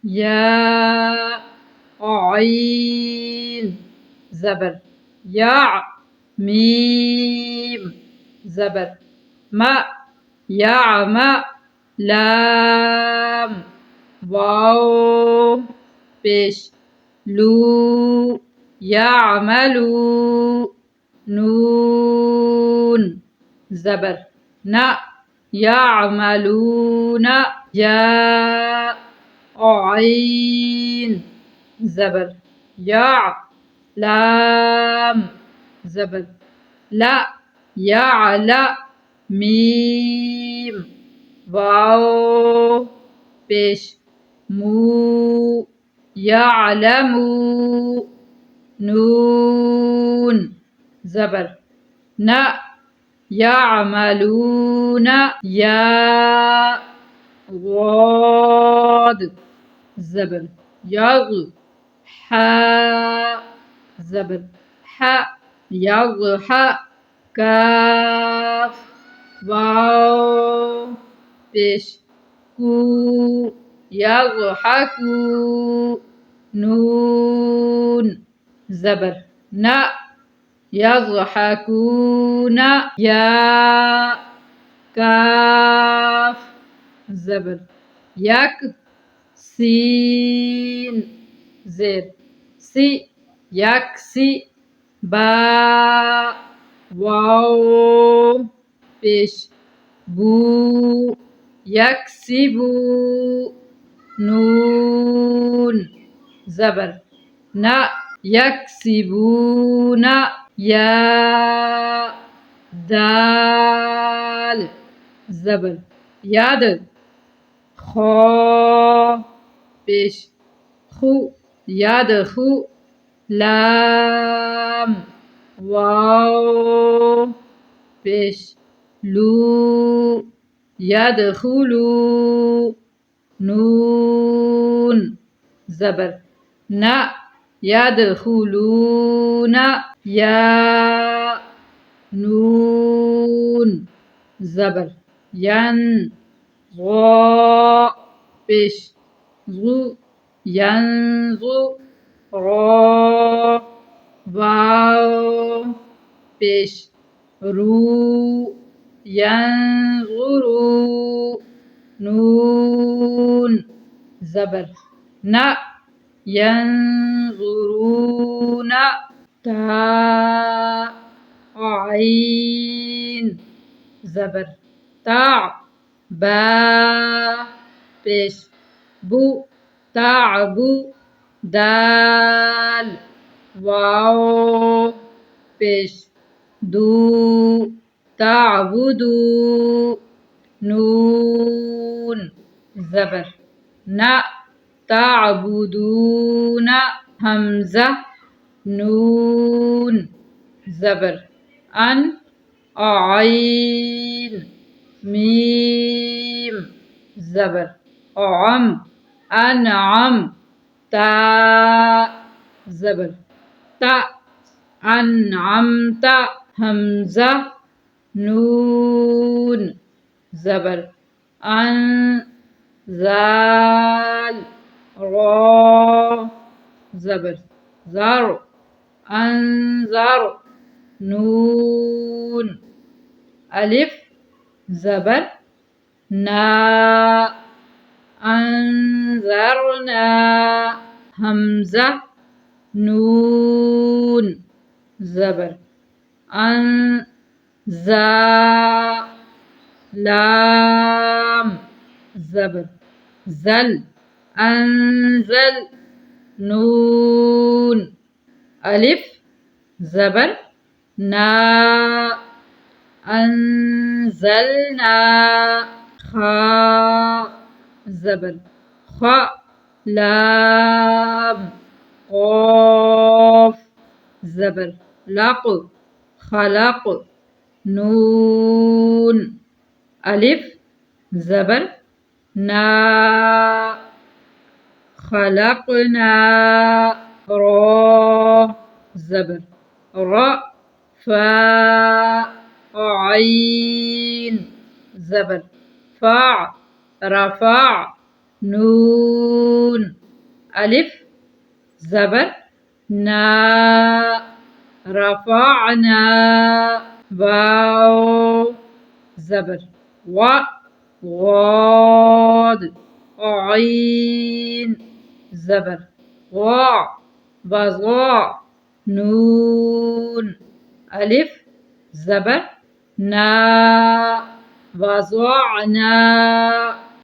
يا عين زبر يع ميم زبر ما يعمى لام واو بيش لو يعملوا نون زبر نا يعملون يا عين زبر يع لام زبر لا يعلى ميم واو بيش مو يعلموا نون زبر نا يعملون يا ضاد زبر يغ حاء زبر حاء يضحى كاف واو بيش كو يضحكوا نون زبر نا يضحكون يا كاف زبر يك سين زير سي يكسي با واو بيش بو يكسبوا نون زبر نا يكسبون يا دال زبر يد خا بيش خو يدخو لام واو بيش لو يدخلوا نون زبر نا يدخلون يا نون زبر ين ظا بيش ظو ينظو را واو بيش رو ينظروا نون زبر نا ينظرون تا عين زبر تع با بيش بو تعبو دال واو بيش دو تعبدوا نون زبر نا تعبدون همزة نون زبر أن عين ميم زبر عم أنعم تاء زبر تاء أنعمت همزة نون زبر أن زال را زبر زر أنذر نون ألف زبر نا أنذرنا همزة نون زبر أن زا لام زبر زل أنزل نون ألف زبر نا أنزلنا خاء زبر خاء لام قاف زبر لق خلق نون ألف زبر نا خلقنا را زبر را فاء عين زبر فاع رفع نون. ألف زبر نا. رفعنا. واو زبر و. غاد. عين زبر غا. وغا. نون. ألف زبر نا. وضعنا.